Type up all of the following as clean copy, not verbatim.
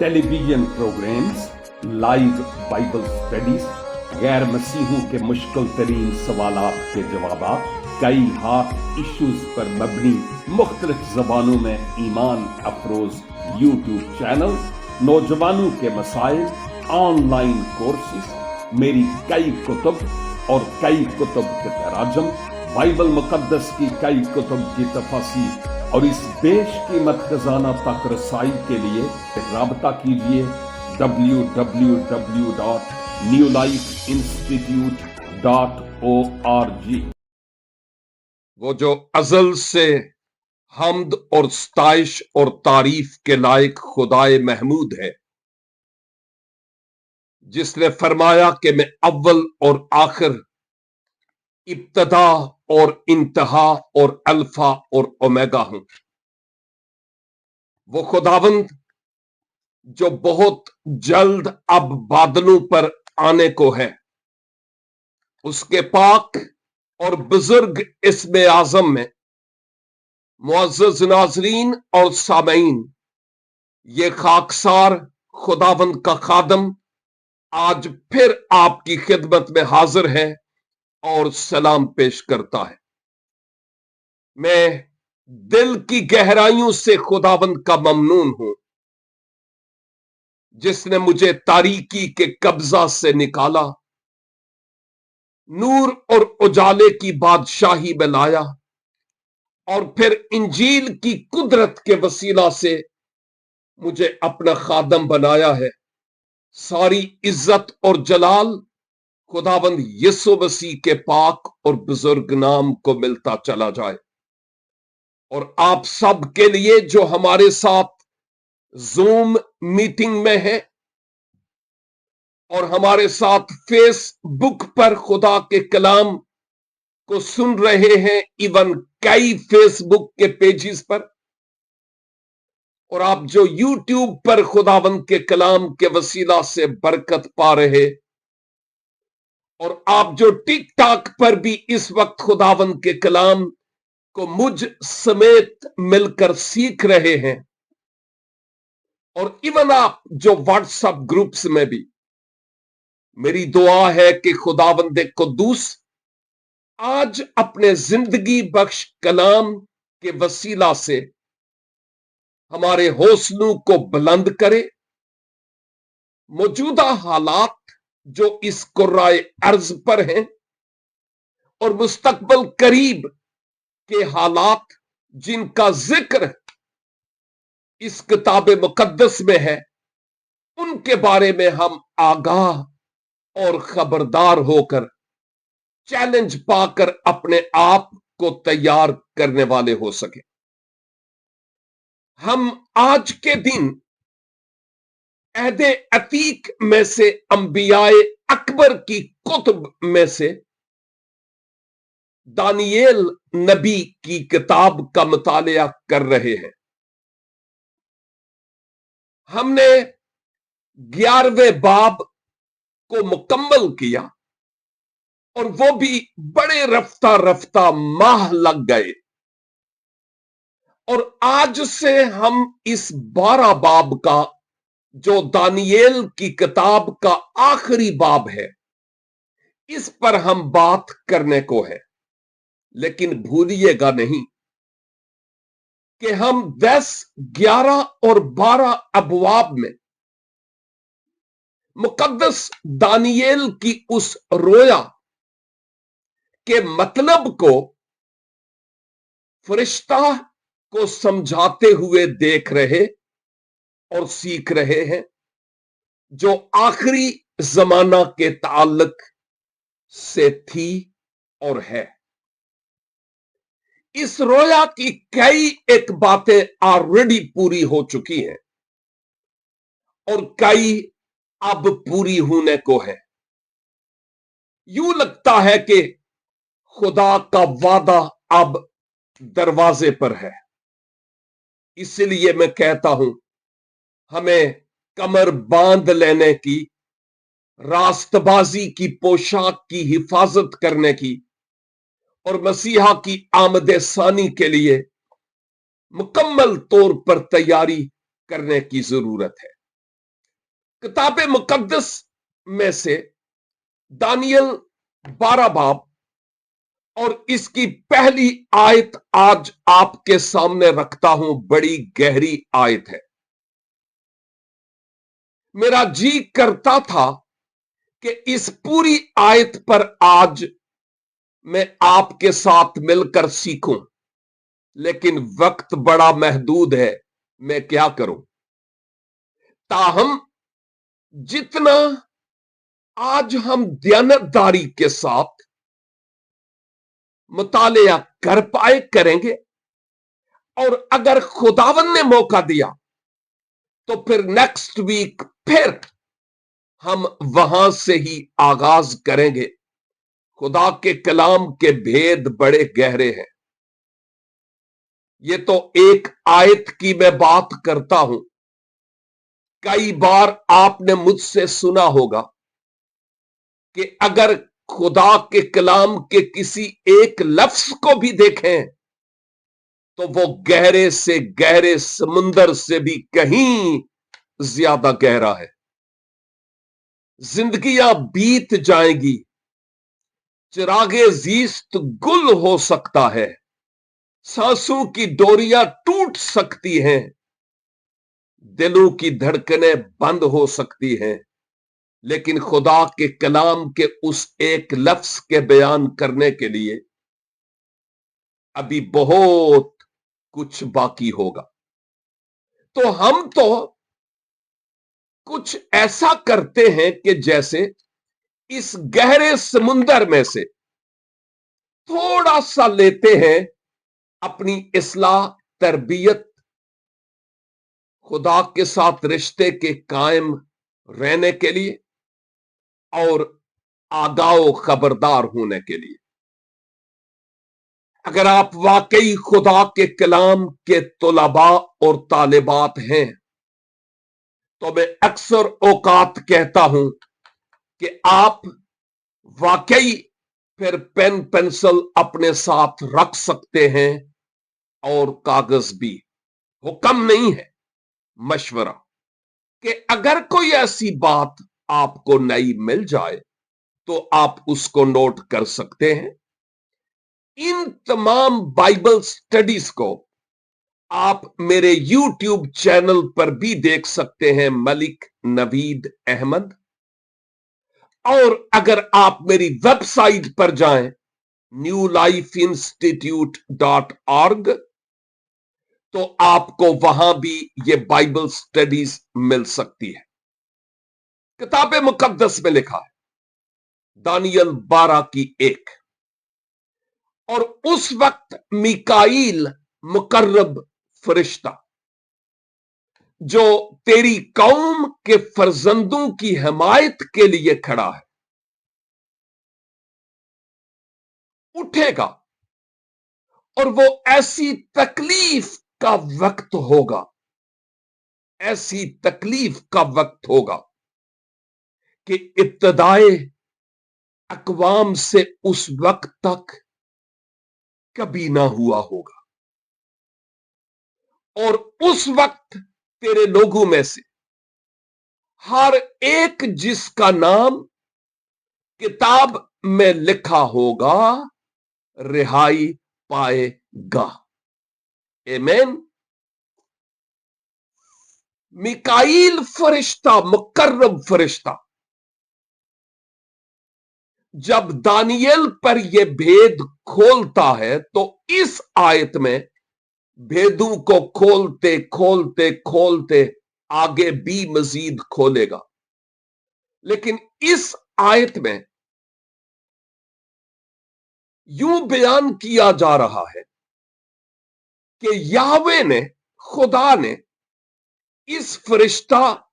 Television programs, live Bible studies, गैर मसीहों के मुश्किल तरीन सवालात के जवाब, कई हॉट इश्यूज पर मबनी मुख्तलिफ जबानों में ईमान अफरोज यूट्यूब चैनल, नौजवानों के मसाइल, ऑनलाइन कोर्सेज, मेरी कई कुतुब और कई कुतुब के तराजम, बाइबल मुकद्दस की कई कुतुब की तफासीर और इस बेशकीमत खजाना तक रसाई के लिए राबता कीजिए www.newlifeinstitute.org। वो जो अज़ल से हम्द और स्ताइश और तारीफ के लायक खुदाए महमूद है, जिसने फरमाया कि मैं अव्वल और आखिर, इब्तदा और इंतहा और अल्फा और ओमेगा हूं। वो खुदावंद जो बहुत जल्द अब बादलों पर आने को है, उसके पाक और बुजुर्ग इस्म आजम में मुअज़्ज़ज़ नाज़रीन और सामईन, ये खाकसार खुदावंद का खादम आज फिर आपकी खिदमत में हाजिर है और सलाम पेश करता है। मैं दिल की गहराइयों से खुदावंद का ममनून हूं, जिसने मुझे तारीकी के कब्जा से निकाला, नूर और उजाले की बादशाही में लाया और फिर इंजील की कुदरत के वसीला से मुझे अपना खादम बनाया है। सारी इज्जत और जलाल खुदावंद यीशु मसीह के पाक और बुजुर्ग नाम को मिलता चला जाए। और आप सब के लिए जो हमारे साथ जूम मीटिंग में है और हमारे साथ फेसबुक पर खुदा के कलाम को सुन रहे हैं, इवन कई फेसबुक के पेजेस पर, और आप जो यूट्यूब पर खुदावंद के कलाम के वसीला से बरकत पा रहे, और आप जो टिकटॉक पर भी इस वक्त खुदावंद के कलाम को मुझ समेत मिलकर सीख रहे हैं, और इवन आप जो व्हाट्सएप ग्रुप्स में भी, मेरी दुआ है कि खुदावंद कुद्दूस आज अपने जिंदगी बख्श कलाम के वसीला से हमारे हौसलों को बुलंद करे। मौजूदा हालात जो इस कुर्राए अर्ज पर हैं और मुस्तकबल करीब के हालात जिनका जिक्र इस किताब मुकद्दस में है, उनके बारे में हम आगाह और खबरदार होकर, चैलेंज पाकर अपने आप को तैयार करने वाले हो सके। हम आज के दिन अहदे अतीक में से अंबियाए अकबर की कुतुब में से दानियेल नबी की किताब का मुतालिया कर रहे हैं। हमने 11वें बाब को मुकम्मल किया और वो भी बड़े रफ्ता रफ्ता माह लग गए, और आज से हम इस 12 बाब का, जो दानियेल की किताब का आखिरी बाब है, इस पर हम बात करने को है। लेकिन भूलिएगा नहीं कि हम 10, 11 और 12 अबवाब में मुकद्दस दानियेल की उस रोया के मतलब को फरिश्ता को समझाते हुए देख रहे और सीख रहे हैं, जो आखिरी जमाना के ताल्लुक से थी और है। इस रोया की कई एक बातें ऑलरेडी पूरी हो चुकी हैं और कई अब पूरी होने को है। यूं लगता है कि खुदा का वादा अब दरवाजे पर है। इसलिए मैं कहता हूं, हमें कमर बांध लेने की, रास्तबाजी की पोशाक की हिफाजत करने की और मसीहा की आमदे सानी के लिए मुकम्मल तौर पर तैयारी करने की जरूरत है। किताब मुकद्दस में से दानियल 12 बाब और इसकी पहली आयत आज आपके सामने रखता हूं। बड़ी गहरी आयत है। मेरा जी करता था कि इस पूरी आयत पर आज मैं आपके साथ मिलकर सीखूं, लेकिन वक्त बड़ा महदूद है। मैं क्या करूं? ताहम जितना आज हम दयानतदारी के साथ मुतालिया कर पाए करेंगे, और अगर खुदावन ने मौका दिया तो फिर नेक्स्ट वीक फिर हम वहां से ही आगाज करेंगे। खुदा के कलाम के भेद बड़े गहरे हैं। ये तो एक आयत की मैं बात करता हूं। कई बार आपने मुझसे सुना होगा कि अगर खुदा के कलाम के किसी एक लफ्ज को भी देखें तो वो गहरे से गहरे समुंदर से भी कहीं ज्यादा गहरा है। जिंदगियां बीत जाएंगी, चिरागे जीस्त गुल हो सकता है, सांसों की डोरियां टूट सकती हैं, दिलों की धड़कनें बंद हो सकती हैं, लेकिन खुदा के कलाम के उस एक लफ्ज के बयान करने के लिए अभी बहुत कुछ बाकी होगा। तो हम तो कुछ ऐसा करते हैं कि जैसे इस गहरे समुंदर में से थोड़ा सा लेते हैं अपनी इस्लाह, तरबियत, खुदा के साथ रिश्ते के कायम रहने के लिए और आगाओ खबरदार होने के लिए। अगर आप वाकई खुदा के कलाम के तुलबा और तालिबात हैं तो मैं अक्सर औकात कहता हूं कि आप वाकई फिर पेन पेंसिल अपने साथ रख सकते हैं और कागज भी। हुक्म नहीं है, मशवरा, कि अगर कोई ऐसी बात आपको नई मिल जाए तो आप उसको नोट कर सकते हैं। इन तमाम बाइबल स्टडीज को आप मेरे YouTube चैनल पर भी देख सकते हैं, मलिक नवीद अहमद। और अगर आप मेरी वेबसाइट पर जाएं newlifeinstitute.org तो आपको वहां भी ये बाइबल स्टडीज मिल सकती है। किताब मुकद्दस में लिखा है दानियल 12 की 1, और उस वक्त मिकाईल मुकर्रब फरिश्ता जो तेरी कौम के फर्जंदों की हिमायत के लिए खड़ा है उठेगा, और वो ऐसी तकलीफ का वक्त होगा, ऐसी तकलीफ का वक्त होगा कि इब्तदाए अकवाम से उस वक्त तक कभी ना हुआ होगा। और उस वक्त तेरे लोगों में से हर एक जिसका नाम किताब में लिखा होगा रिहाई पाएगा। आमीन। मिकाईल फरिश्ता, मुकर्रब फरिश्ता, जब दानियल पर यह भेद खोलता है तो इस आयत में भेदों को खोलते खोलते खोलते आगे भी मजीद खोलेगा। लेकिन इस आयत में यूं बयान किया जा रहा है कि यावे ने, खुदा ने इस फरिश्ता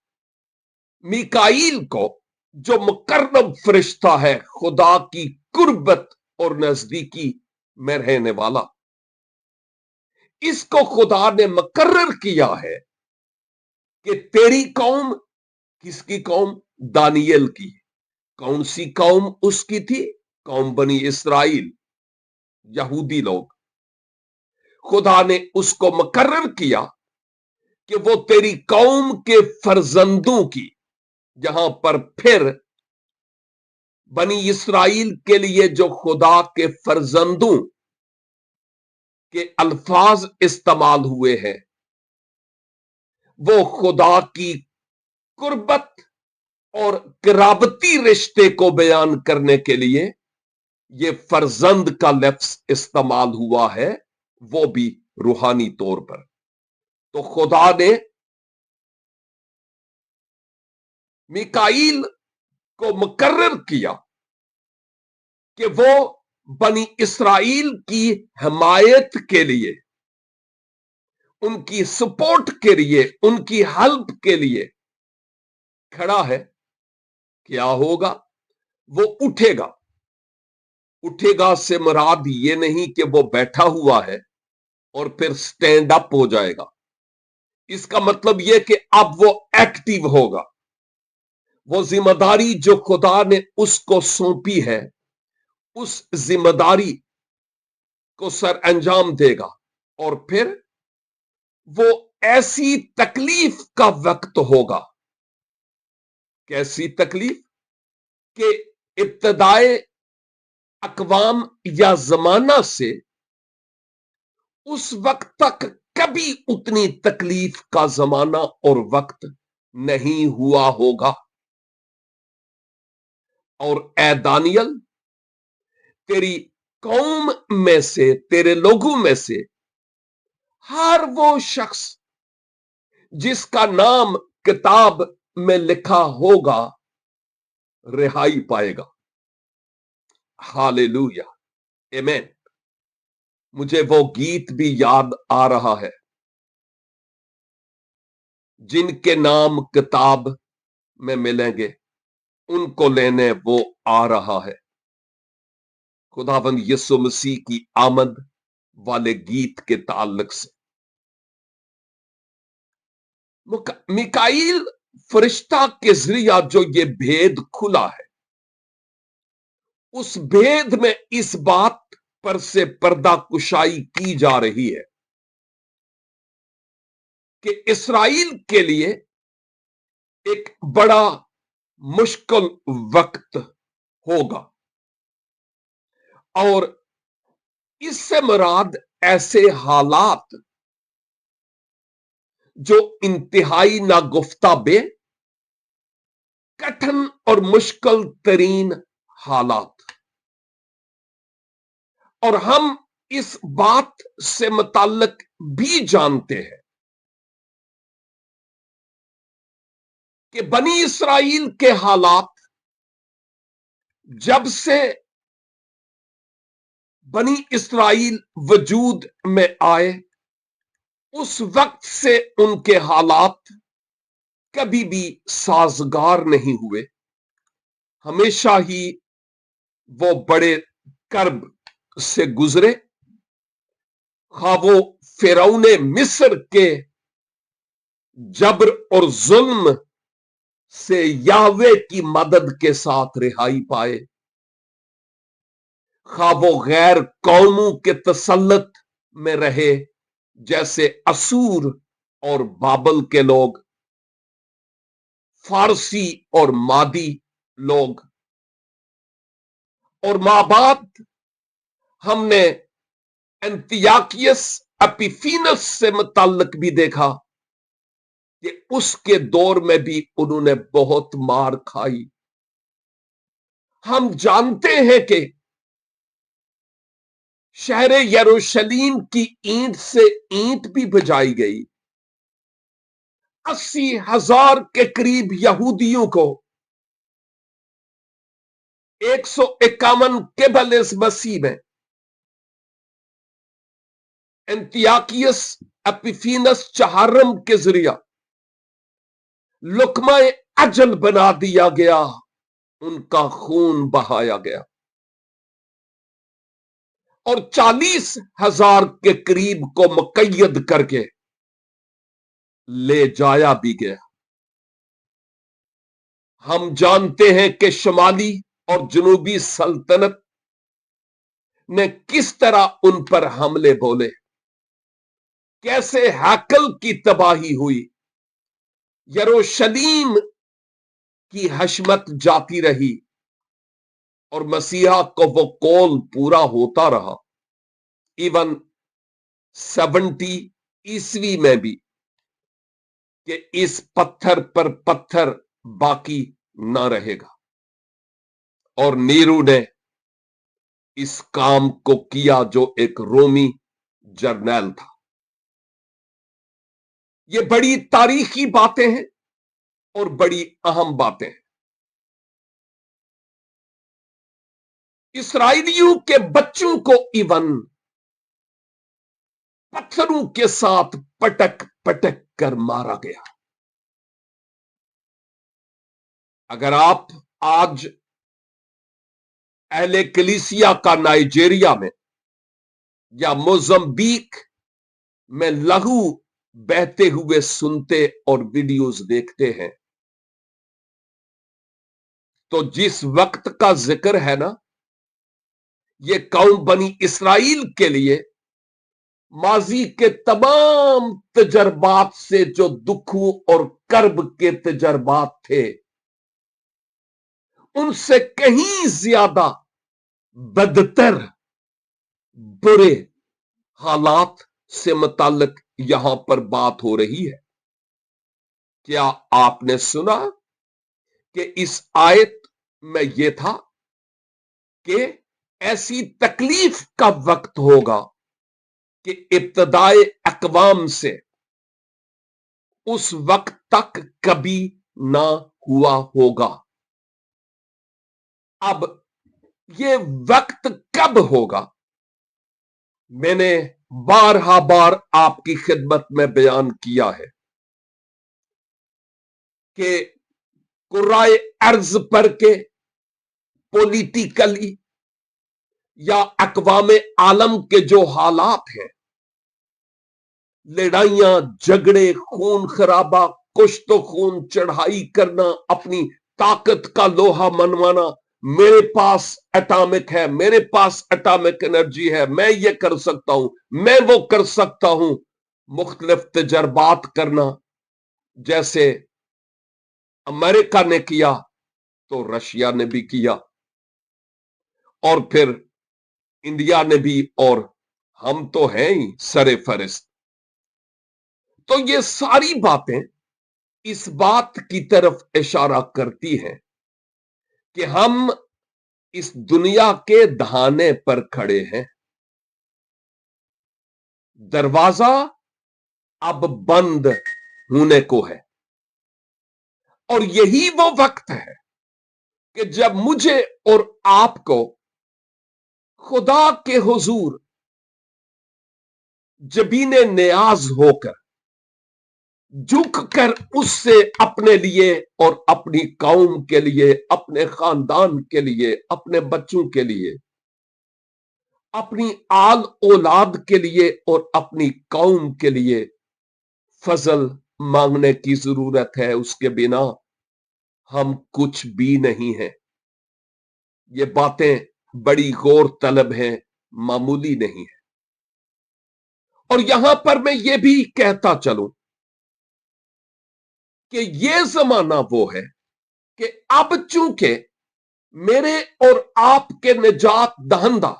मिकाईल को, जो मुकर्रब फरिश्ता है, खुदा की कुर्बत और नजदीकी में रहने वाला, इसको खुदा ने मुकर्रर किया है कि तेरी कौम, किसकी कौम? दानियल की। कौन सी कौम उसकी थी? कौम बनी इसराइल, यहूदी लोग। खुदा ने उसको मुकर्रर किया कि वो तेरी कौम के फर्जंदों की, जहां पर फिर बनी इसराइल के लिए जो खुदा के फर्जंदों के अल्फाज इस्तेमाल हुए हैं, वो खुदा की कुर्बत और किराबती रिश्ते को बयान करने के लिए ये फर्जंद का लफ्ज इस्तेमाल हुआ है, वो भी रूहानी तौर पर। तो खुदा ने मिकाईल को मुकर्रर किया कि वो बनी इसराइल की हिमायत के लिए, उनकी सपोर्ट के लिए, उनकी हेल्प के लिए खड़ा है। क्या होगा? वो उठेगा। उठेगा से मुराद ये नहीं कि वो बैठा हुआ है और फिर स्टैंड अप हो जाएगा। इसका मतलब यह कि अब वो एक्टिव होगा। वो जिम्मेदारी जो खुदा ने उसको सौंपी है, उस जिम्मेदारी को सर अंजाम देगा। और फिर वो ऐसी तकलीफ का वक्त होगा। कैसी तकलीफ? कि इब्तदाए अकवाम या जमाना से उस वक्त तक कभी उतनी तकलीफ का जमाना और वक्त नहीं हुआ होगा। और ए दानियल, तेरी कौम में से, तेरे लोगों में से हर वो शख्स जिसका नाम किताब में लिखा होगा, रिहाई पाएगा। हालेलुया, आमीन। मुझे वो गीत भी याद आ रहा है, जिनके नाम किताब में मिलेंगे उनको लेने वो आ रहा है। खुदावंद यीशु मसीह की आमद वाले गीत के ताल्लुक से मिकाईल फरिश्ता के जरिया जो ये भेद खुला है, उस भेद में इस बात पर से पर्दा कुशाई की जा रही है कि इसराइल के लिए एक बड़ा मुश्किल वक्त होगा। और इससे मुराद ऐसे हालात जो इंतहाई नागुफ्ताबे, कठिन और मुश्किल तरीन हालात। और हम इस बात से मुताल्लिक भी जानते हैं कि बनी इसराइल के हालात जब से बनी इसराइल वजूद में आए, उस वक्त से उनके हालात कभी भी साजगार नहीं हुए। हमेशा ही वो बड़े कर्ब से गुजरे। खा वो फिरौने मिस्र के जबर और जुल्म से याहवे की मदद के साथ रिहाई पाए, खा वो गैर कौमों के तसल्लुत में रहे, जैसे असूर और बाबल के लोग, फारसी और मादी लोग। और मां बाप हमने एंतियाकियस एपिफीनस से मुताल्लिक भी देखा कि उसके दौर में भी उन्होंने बहुत मार खाई। हम जानते हैं कि शहर यरूशलेम की ईंट से ईंट भी बजाई गई। 80,000 के करीब यहूदियों को 151 केबल इस मसीह में एंतियाकियस एपिफीनस चहारम के जरिया लुकमाए अजल बना दिया गया, उनका खून बहाया गया और 40,000 के करीब को मुकैयद करके ले जाया भी गया। हम जानते हैं कि शुमाली और जनूबी सल्तनत ने किस तरह उन पर हमले बोले, कैसे हैकल की तबाही हुई, यरूशलेम की हशमत जाती रही और मसीहा को वो कौल पूरा होता रहा। इवन 70 ईस्वी में भी कि इस पत्थर पर पत्थर बाकी ना रहेगा, और नीरू ने इस काम को किया जो एक रोमी जर्नैल था। ये बड़ी तारीखी बातें हैं और बड़ी अहम बातें हैं। इसराइलियों के बच्चों को इवन पत्थरों के साथ पटक पटक कर मारा गया। अगर आप आज अहले कलीसिया का नाइजीरिया में या मोजम्बिक में लहू बहते हुए सुनते और वीडियोस देखते हैं, तो जिस वक्त का जिक्र है ना, ये कौम बनी इसराइल के लिए माजी के तमाम तजर्बात से जो दुखों और कर्ब के तजर्बात थे, उनसे कहीं ज्यादा बदतर बुरे हालात से मुताल्लिक यहां पर बात हो रही है। क्या आपने सुना कि इस आयत में यह था कि ऐसी तकलीफ का वक्त होगा कि इब्तदाए अकवाम से उस वक्त तक कभी ना हुआ होगा। अब ये वक्त कब होगा, मैंने बारहा बार आपकी खिदमत में बयान किया है कि कुर्राए अर्ज पर के पॉलिटिकली या अकवामे आलम के जो हालात हैं, लड़ाइयां झगड़े खून खराबा, कुछ तो खून चढ़ाई करना, अपनी ताकत का लोहा मनवाना, मेरे पास एटॉमिक है, मेरे पास एटॉमिक एनर्जी है, मैं ये कर सकता हूं, मैं वो कर सकता हूं, मुख्तलिफ तजर्बात करना, जैसे अमेरिका ने किया तो रशिया ने भी किया, और फिर इंडिया ने भी, और हम तो हैं ही सरे फहरिस्त। तो ये सारी बातें इस बात की तरफ इशारा करती हैं कि हम इस दुनिया के दहाने पर खड़े हैं। दरवाजा अब बंद होने को है, और यही वो वक्त है कि जब मुझे और आपको खुदा के हुजूर जबीने नियाज होकर झुक कर उससे अपने लिए और अपनी कौम के लिए, अपने खानदान के लिए, अपने बच्चों के लिए, अपनी आल औलाद के लिए और अपनी कौम के लिए फजल मांगने की जरूरत है। उसके बिना हम कुछ भी नहीं है। ये बातें बड़ी गौर तलब हैं, मामूली नहीं है। और यहां पर मैं ये भी कहता चलूं कि ये जमाना वो है कि अब चूंकि मेरे और आपके निजात दहंदा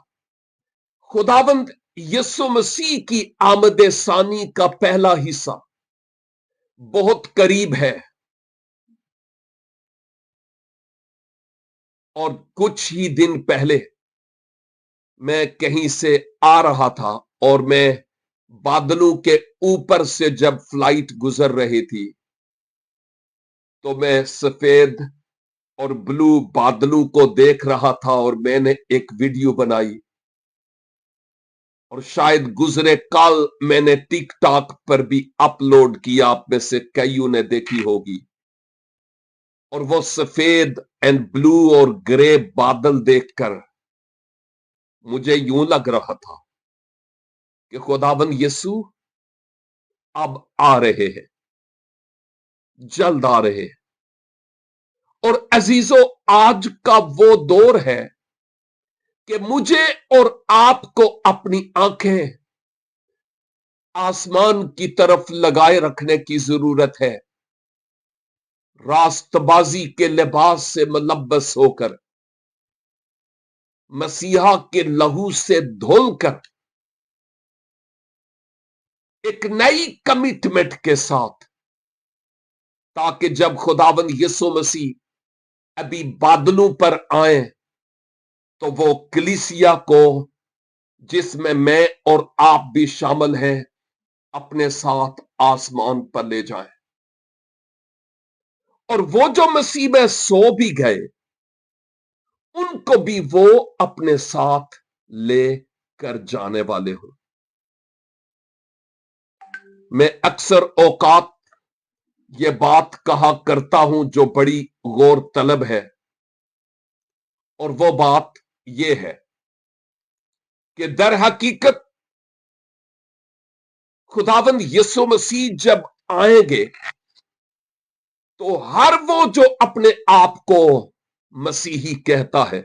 खुदावंद यीशु मसीह की आमद सानी का पहला हिस्सा बहुत करीब है, और कुछ ही दिन पहले मैं कहीं से आ रहा था और मैं बादलों के ऊपर से जब फ्लाइट गुजर रही थी, तो मैं सफेद और ब्लू बादलों को देख रहा था, और मैंने एक वीडियो बनाई, और शायद गुजरे कल मैंने टिकटॉक पर भी अपलोड किया, आप में से कईयों ने देखी होगी। और वो सफेद एंड ब्लू और ग्रे बादल देखकर मुझे यूं लग रहा था कि खुदावंद यीशु अब आ रहे हैं, जल्द आ रहे हैं। और अजीजों, आज का वो दौर है कि मुझे और आपको अपनी आंखें आसमान की तरफ लगाए रखने की जरूरत है, रास्तबाजी के लिबास से मुलब्बस होकर, मसीहा के लहू से धुलकर, एक नई कमिटमेंट के साथ, ताकि जब खुदावंद यीशु मसीह अभी बादलों पर आए तो वो कलीसिया को, जिसमें मैं और आप भी शामिल हैं, अपने साथ आसमान पर ले जाएं। और वो जो मसीह में सो भी गए, उनको भी वो अपने साथ ले कर जाने वाले हों। मैं अक्सर औकात ये बात कहा करता हूं जो बड़ी गौर तलब है, और वो बात ये है कि दर हकीकत खुदावंद यीशु मसीह जब आएंगे तो हर वो जो अपने आप को मसीही कहता है,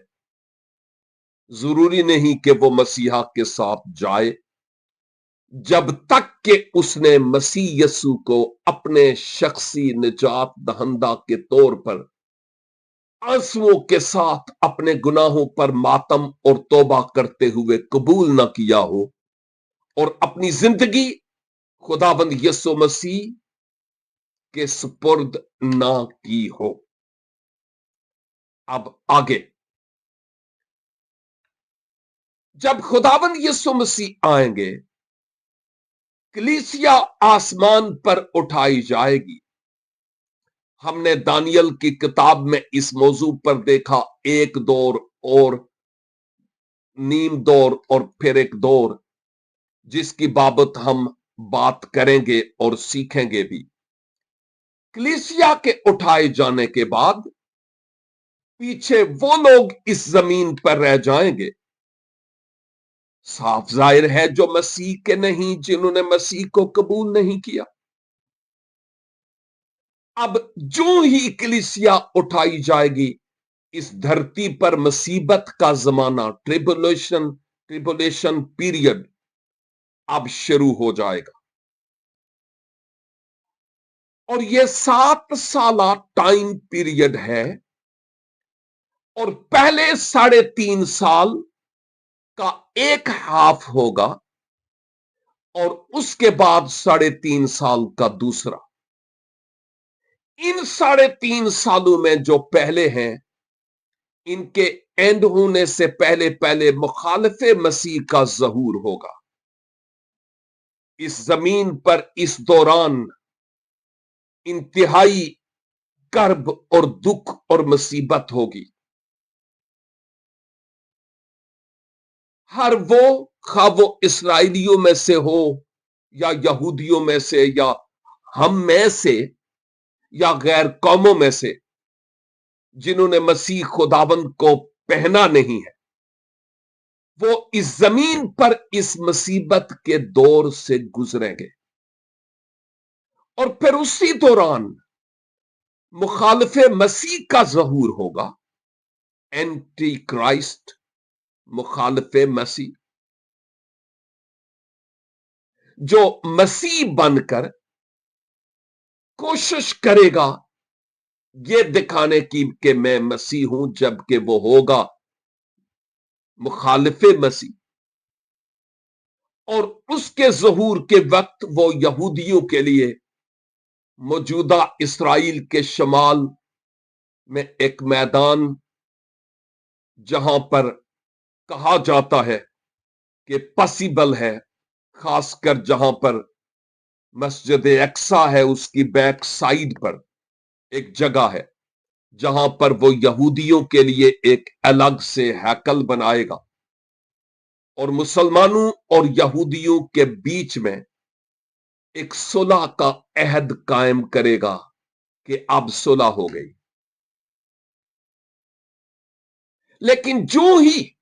जरूरी नहीं कि वो मसीहा के साथ जाए जब तक कि उसने मसीह यीशु को अपने शख्सी निजात दहंदा के तौर पर आंसुओं के साथ अपने गुनाहों पर मातम और तौबा करते हुए कबूल न किया हो और अपनी जिंदगी खुदाबंद यीशु मसीह के सुपुर्द ना की हो। अब आगे, जब खुदाबंद यीशु मसीह आएंगे, कलीसिया आसमान पर उठाई जाएगी। हमने दानियल की किताब में इस मौजू पर देखा, एक दौर और नीम दौर और फिर एक दौर, जिसकी बाबत हम बात करेंगे और सीखेंगे भी। कलीसिया के उठाए जाने के बाद पीछे वो लोग इस जमीन पर रह जाएंगे, साफ जाहिर है जो मसीह के नहीं, जिन्होंने मसीह को कबूल नहीं किया। अब जो ही कलीसिया उठाई जाएगी, इस धरती पर मुसीबत का जमाना, ट्रिबुलेशन पीरियड अब शुरू हो जाएगा। और यह 7 साला टाइम पीरियड है, और पहले 3.5 साल का एक हाफ होगा और उसके बाद 3.5 साल का दूसरा। इन 3.5 सालों में जो पहले हैं, इनके एंड होने से पहले पहले मुखालिफे मसीह का ज़हूर होगा। इस जमीन पर इस दौरान इंतहाई कर्ब और दुख और मुसीबत होगी। हर वो, खा वो इसराइलियों में से हो या यहूदियों में से या हम में से या गैर कौमों में से, जिन्होंने मसीह खुदाबंद को पहना नहीं है, वो इस जमीन पर इस मुसीबत के दौर से गुजरेंगे। और फिर उसी दौरान मुखालिफे मसीह का ज़हूर होगा, एंटी क्राइस्ट, मुखालिफे मसीह, जो मसीह बनकर कोशिश करेगा ये दिखाने की कि मैं मसीह हूं, जबकि वो होगा मुखालिफे मसीह। और उसके ज़हूर के वक्त वो यहूदियों के लिए मौजूदा इसराइल के शमाल में एक मैदान, जहां पर कहा जाता है कि पॉसिबल है, खासकर जहां पर मस्जिद अक्सा है, उसकी बैक साइड पर एक जगह है जहां पर वो यहूदियों के लिए एक अलग से हैकल बनाएगा और मुसलमानों और यहूदियों के बीच में एक सुलह का अहद कायम करेगा कि अब सुलह हो गई। लेकिन जो ही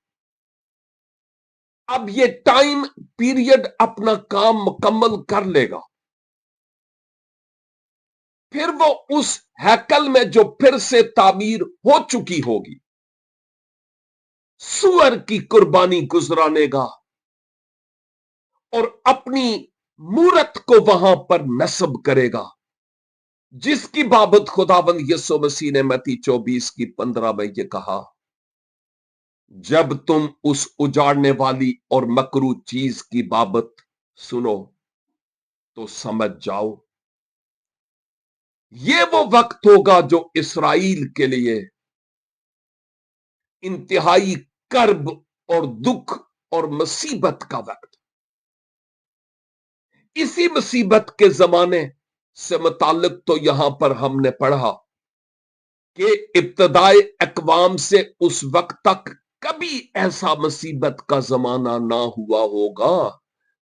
अब ये टाइम पीरियड अपना काम मुकम्मल कर लेगा, फिर वो उस हैकल में जो फिर से तामीर हो चुकी होगी, सुअर की कुर्बानी गुजरानेगा और अपनी मूरत को वहां पर नस्ब करेगा जिसकी बाबत खुदावंद यीशु मसीह ने मत्ती 24 की 15 में ये कहा, जब तुम उस उजाड़ने वाली और मकरू चीज की बाबत सुनो तो समझ जाओ, ये वो वक्त होगा जो इसराइल के लिए इंतहाई कर्ब और दुख और मुसीबत का वक्त। इसी मुसीबत के जमाने से मुताल्लिक तो यहां पर हमने पढ़ा कि इब्तदाए अकवाम से उस वक्त तक कभी ऐसा मुसीबत का जमाना ना हुआ होगा।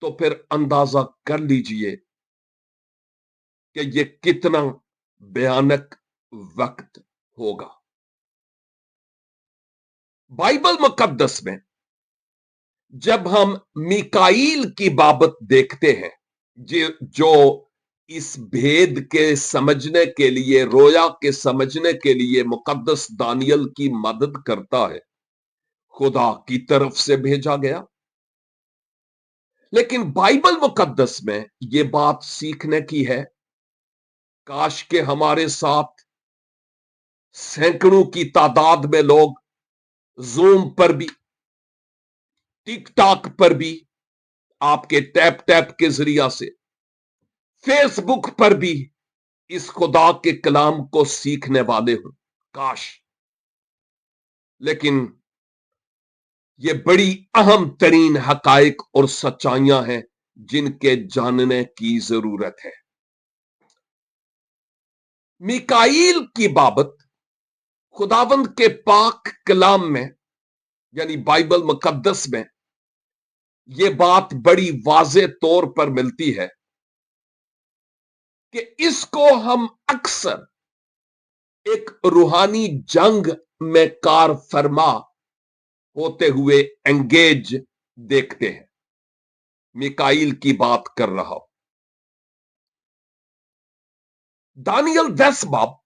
तो फिर अंदाजा कर लीजिए कि ये कितना भयानक वक्त होगा। बाइबल मुकद्दस में जब हम मिकाईल की बाबत देखते हैं, जो इस भेद के समझने के लिए, रोया के समझने के लिए मुकद्दस दानियल की मदद करता है, खुदा की तरफ से भेजा गया। लेकिन बाइबल मुकद्दस में यह बात सीखने की है, काश के हमारे साथ सैकड़ों की तादाद में लोग जूम पर भी, टिकटॉक पर भी, आपके टैप टैप के जरिया से, फेसबुक पर भी इस खुदा के कलाम को सीखने वाले हो, काश। लेकिन ये बड़ी अहम तरीन हकाइक और सच्चाइयां हैं जिनके जानने की जरूरत है। मिकाईल की बाबत खुदावंद के पाक कलाम में यानी बाइबल मुकद्दस में यह बात बड़ी वाज़े तौर पर मिलती है कि इसको हम अक्सर एक रूहानी जंग में कार फरमा होते हुए एंगेज देखते हैं। मिकाईल की बात कर रहा हूं। दानियल 10 बाब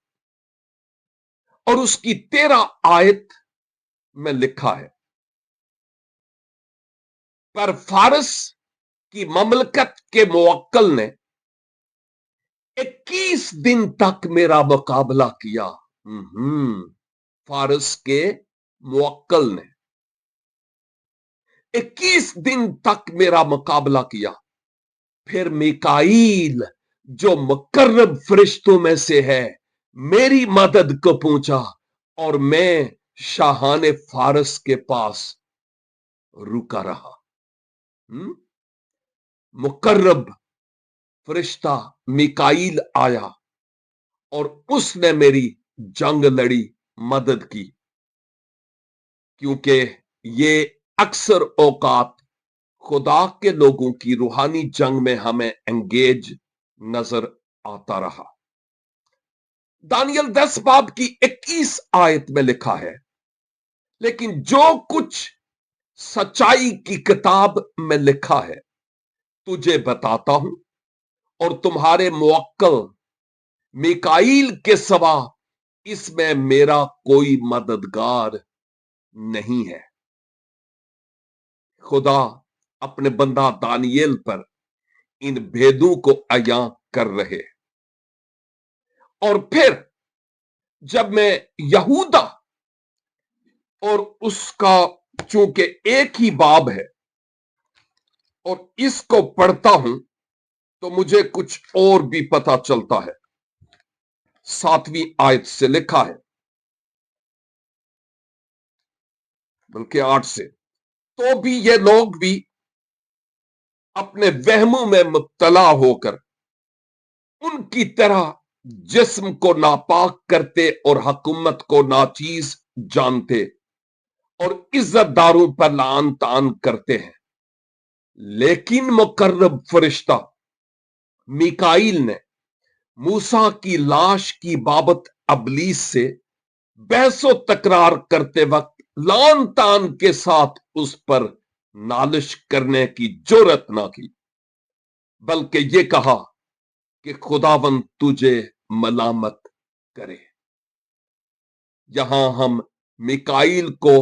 और उसकी 13 आयत में लिखा है, पर फारस की ममलकत के मुवक्किल ने 21 दिन तक मेरा मुकाबला किया। फारस के मुवक्किल ने 21 दिन तक मेरा मुकाबला किया। फिर मिकाईल जो मुकर्रब फरिश्तों में से है, मेरी मदद को पहुंचा और मैं शाहाने फारस के पास रुका रहा। मुकर्रब फरिश्ता मिकाईल आया और उसने मेरी जंग लड़ी, मदद की, क्योंकि ये अक्सर औकात खुदा के लोगों की रूहानी जंग में हमें एंगेज नजर आता रहा। दानियल 10 बाब की 21 आयत में लिखा है, लेकिन जो कुछ सच्चाई की किताब में लिखा है तुझे बताता हूं, और तुम्हारे मुवक्किल मिकाईल के सिवा इसमें मेरा कोई मददगार नहीं है। खुदा अपने बंदा दानियल पर इन भेदों को अयां कर रहे। और फिर जब मैं यहूदा और उसका, चूंकि एक ही बाब है, और इसको पढ़ता हूं तो मुझे कुछ और भी पता चलता है। 7वीं आयत से लिखा है, बल्कि 8 से, तो भी ये लोग भी अपने वहमों में मुब्तला होकर उनकी तरह जिस्म को नापाक करते और हुकूमत को नाचीज जानते और इज्जतदारों पर लान तान करते हैं। लेकिन मुकर्रब फरिश्ता मिकाईल ने मूसा की लाश की बाबत अबलीस से बहसो तकरार करते वक्त लान तान के साथ उस पर नालिश करने की जुर्रत ना की, बल्कि ये कहा कि खुदावंद तुझे मलामत करे। यहां हम मिकाईल को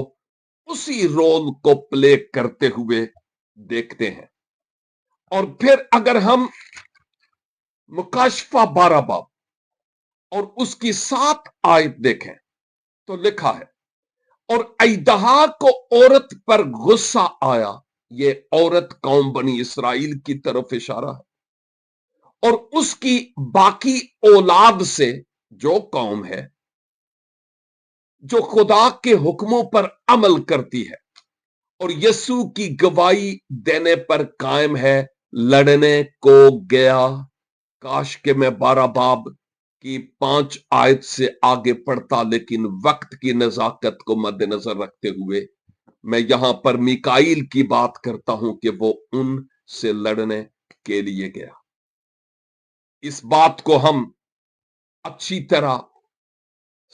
उसी रोल को प्ले करते हुए देखते हैं। और फिर अगर हम मुकाशफा 12 बाब और उसकी 7 आयत देखें तो लिखा है, और अयदहा को औरत पर गुस्सा आया। ये औरत कौम बनी इसराइल की तरफ इशारा है, और उसकी बाकी औलाद से, जो कौम है जो खुदा के हुक्मों पर अमल करती है और यीशु की गवाही देने पर कायम है, लड़ने को गया। काश के मैं 12 बाब की 5 आयत से आगे पढ़ता, लेकिन वक्त की नजाकत को मद्देनजर रखते हुए मैं यहां पर मिकाईल की बात करता हूं कि वो उनसे लड़ने के लिए गया। इस बात को हम अच्छी तरह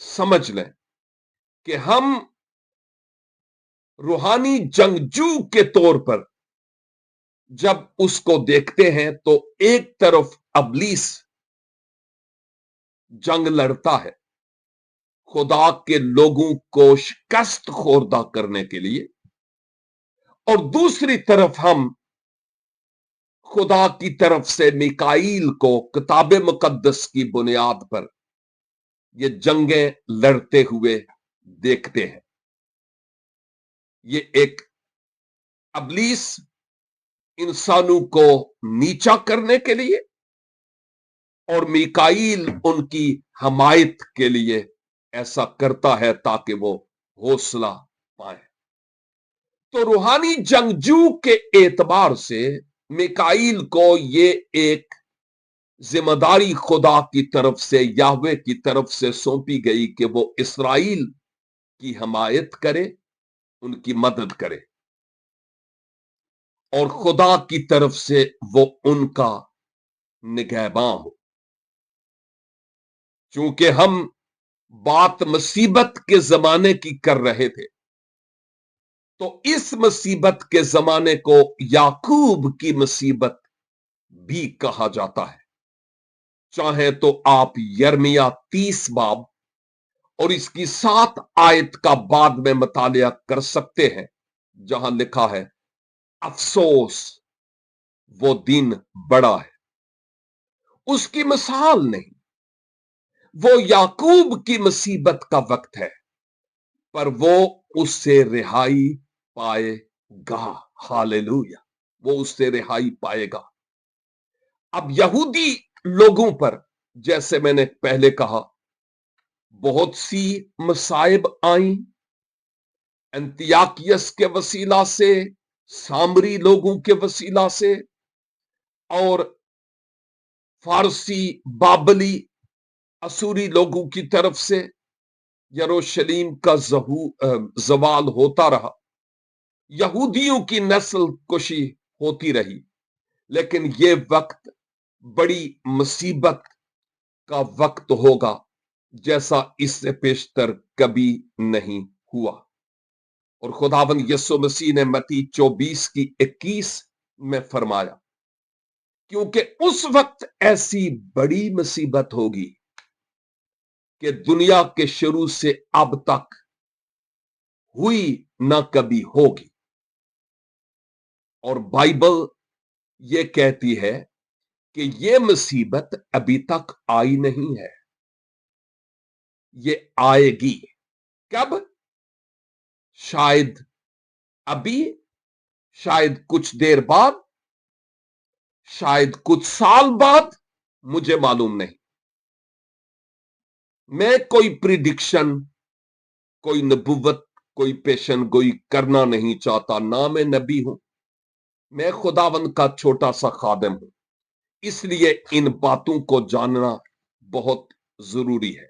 समझ लें कि हम रूहानी जंगजू के तौर पर जब उसको देखते हैं तो एक तरफ अबलीस जंग लड़ता है खुदा के लोगों को शिकस्त खोरदा करने के लिए, और दूसरी तरफ हम खुदा की तरफ से मिकाईल को किताब मुकद्दस की बुनियाद पर ये जंगें लड़ते हुए देखते हैं। ये एक अबलीस इंसानों को नीचा करने के लिए और मिकाईल उनकी हमायत के लिए ऐसा करता है ताकि वो हौसला पाए। तो रूहानी जंगजू के एतबार से मिकाईल को ये एक जिम्मेदारी खुदा की तरफ से, याहवे की तरफ से सौंपी गई कि वो इसराइल की हमायत करे, उनकी मदद करे, और खुदा की तरफ से वो उनका निगहबान हो। चूंकि हम बात मुसीबत के जमाने की कर रहे थे, तो इस मुसीबत के जमाने को याकूब की मुसीबत भी कहा जाता है। चाहे तो आप यर्मिया 30 बाब और इसकी 7 आयत का बाद में मुतालिया कर सकते हैं, जहां लिखा है, अफसोस वो दिन बड़ा है। उसकी मिसाल नहीं, वो याकूब की मुसीबत का वक्त है, पर वो उससे रिहाई पाएगा। हालेलुया, वो उससे रिहाई पाएगा। अब यहूदी लोगों पर, जैसे मैंने पहले कहा, बहुत सी मसाइब आई, अंतियाकियस के वसीला से, सामरी लोगों के वसीला से, और फारसी बाबली असूरी लोगों की तरफ से यरूशलेम का जवाल होता रहा। यहूदियों की नस्ल कुशी होती रही, लेकिन यह वक्त बड़ी मुसीबत का वक्त होगा, जैसा इससे पेशतर कभी नहीं हुआ। और खुदावंद यीशु मसीह ने मत्ती 24 की 21 में फरमाया, क्योंकि उस वक्त ऐसी बड़ी मुसीबत होगी कि दुनिया के शुरू से अब तक हुई ना कभी होगी। और बाइबल ये कहती है कि ये मुसीबत अभी तक आई नहीं है, ये आएगी। कब? शायद अभी, शायद कुछ देर बाद, शायद कुछ साल बाद, मुझे मालूम नहीं। मैं कोई प्रिडिक्शन, कोई नबुवत, कोई पेशन गोई करना नहीं चाहता, ना मैं नबी हूं। मैं खुदावंद का छोटा सा खादिम हूं, इसलिए इन बातों को जानना बहुत जरूरी है।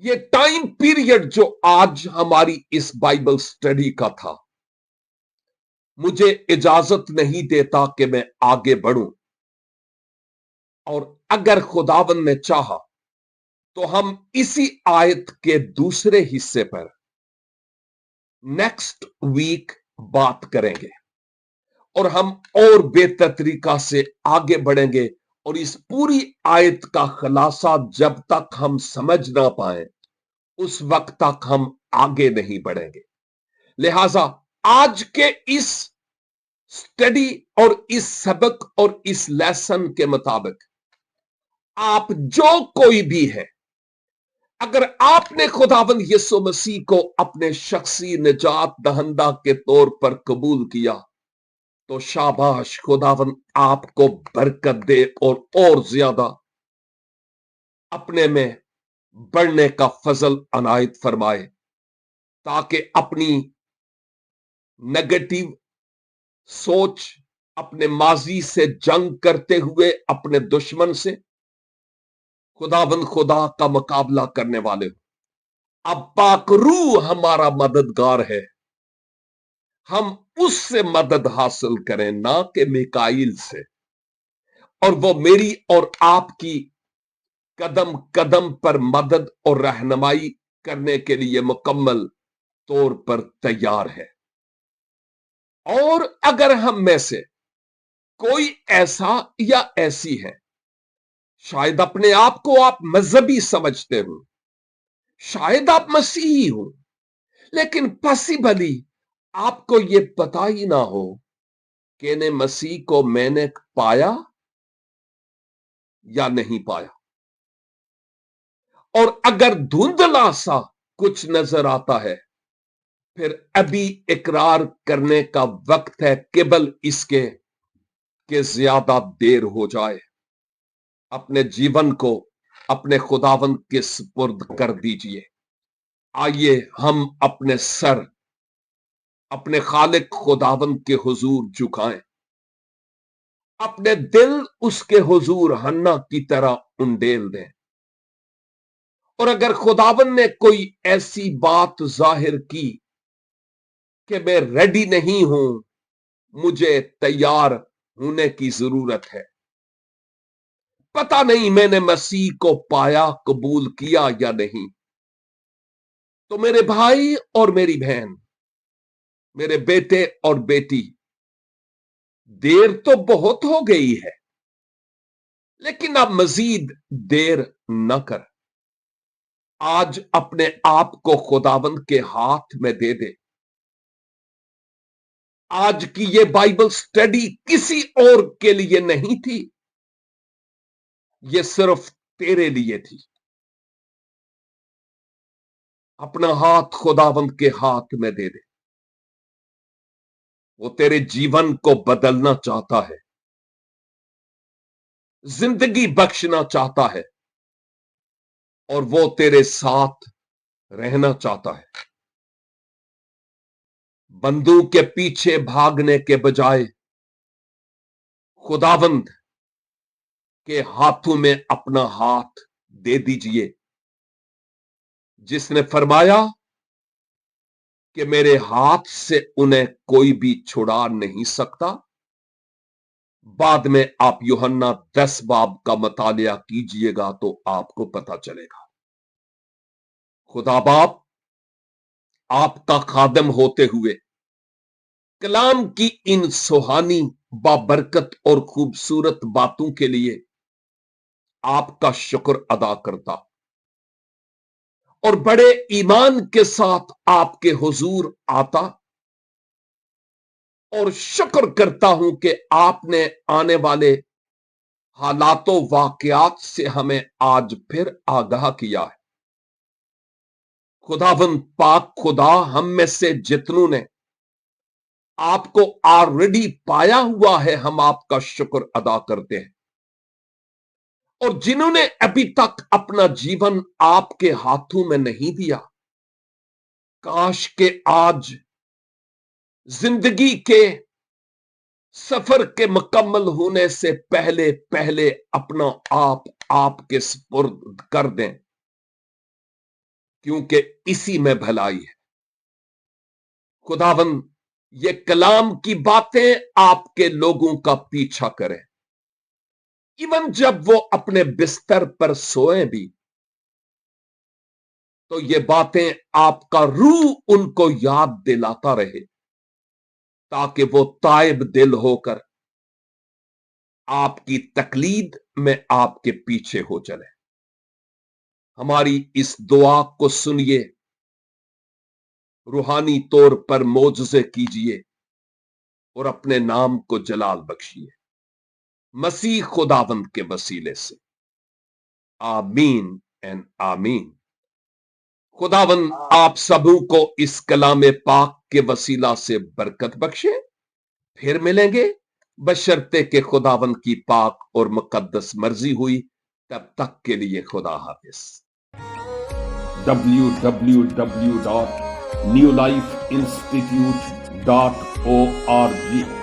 ये टाइम पीरियड जो आज हमारी इस बाइबल स्टडी का था, मुझे इजाजत नहीं देता कि मैं आगे बढ़ूं, और अगर खुदावंद ने चाहा तो हम इसी आयत के दूसरे हिस्से पर नेक्स्ट वीक बात करेंगे, और हम और बेहतर तरीका से आगे बढ़ेंगे। और इस पूरी आयत का खुलासा जब तक हम समझ ना पाए, उस वक्त तक हम आगे नहीं बढ़ेंगे। लिहाजा आज के इस स्टडी और इस सबक और इस लेसन के मुताबिक आप जो कोई भी है, अगर आपने खुदावंद यीशु मसीह को अपने शख्सी निजात दहंदा के तौर पर कबूल किया, तो शाबाश, खुदावंद आपको बरकत दे और ज्यादा अपने में बढ़ने का फजल अनायत फरमाए, ताकि अपनी नेगेटिव सोच, अपने माजी से जंग करते हुए अपने दुश्मन से खुदावंद खुदा का मुकाबला करने वाले हो। अब पाक रूह हमारा मददगार है, हम उससे मदद हासिल करें, ना कि मिकाइल से। और वो मेरी और आपकी कदम कदम पर मदद और रहनुमाई करने के लिए मुकम्मल तौर पर तैयार है। और अगर हम में से कोई ऐसा या ऐसी है, शायद अपने आप को आप मजहबी समझते हो, शायद आप मसीही हो, लेकिन पॉसिबली आपको यह पता ही ना हो कि ने मसीह को मैंने पाया या नहीं पाया। और अगर धुंधला सा कुछ नजर आता है, फिर अभी इकरार करने का वक्त है, केवल इसके कि ज्यादा देर हो जाए। अपने जीवन को अपने खुदावंद के सुपुर्द कर दीजिए। आइए हम अपने सर अपने खालिक खुदावंद के हुजूर झुकाएं, अपने दिल उसके हुजूर हन्ना की तरह उंडेल दें। और अगर खुदावंद ने कोई ऐसी बात जाहिर की कि मैं रेडी नहीं हूं, मुझे तैयार होने की जरूरत है, पता नहीं मैंने मसीह को पाया, कबूल किया या नहीं, तो मेरे भाई और मेरी बहन, मेरे बेटे और बेटी, देर तो बहुत हो गई है, लेकिन अब मजीद देर न कर। आज अपने आप को खुदावंद के हाथ में दे दे। आज की ये बाइबल स्टडी किसी और के लिए नहीं थी, ये सिर्फ तेरे लिए थी। अपना हाथ खुदावंद के हाथ में दे दे। वो तेरे जीवन को बदलना चाहता है, जिंदगी बख्शना चाहता है, और वो तेरे साथ रहना चाहता है। बंदूक के पीछे भागने के बजाय खुदावंद के हाथों में अपना हाथ दे दीजिए, जिसने फरमाया कि मेरे हाथ से उन्हें कोई भी छुड़ा नहीं सकता। बाद में आप यूहन्ना 10 बाब का मुतालिया कीजिएगा तो आपको पता चलेगा। खुदा बाप आपका खादम होते हुए कलाम की इन सुहानी बाबरकत और खूबसूरत बातों के लिए आपका शुक्र अदा करता, और बड़े ईमान के साथ आपके हुजूर आता और शुक्र करता हूं कि आपने आने वाले हालातों वाकयात से हमें आज फिर आगाह किया है। खुदावंद पाक खुदा, हम में से जितनों ने आपको ऑलरेडी पाया हुआ है, हम आपका शुक्र अदा करते हैं। और जिन्होंने अभी तक अपना जीवन आपके हाथों में नहीं दिया, काश के आज जिंदगी के सफर के मुकम्मल होने से पहले पहले अपना आप आपके सुपुर्द कर दें, क्योंकि इसी में भलाई है। खुदावंद ये कलाम की बातें आपके लोगों का पीछा करें, इवन जब वो अपने बिस्तर पर सोए भी, तो ये बातें आपका रूह उनको याद दिलाता रहे, ताकि वो ताइब दिल होकर आपकी तकलीद में आपके पीछे हो चले। हमारी इस दुआ को सुनिए, रूहानी तौर पर मोजज़े कीजिए और अपने नाम को जलाल बख्शिए, मसीह खुदावंद के वसीले से। आमीन एंड आमीन। खुदावन आप सबों को इस कलाम पाक के वसीला से बरकत बख्शे। फिर मिलेंगे बशर्ते के खुदावन की पाक और मुकद्दस मर्जी हुई। तब तक के लिए खुदा हाफिज। www.newlifeinstitute.org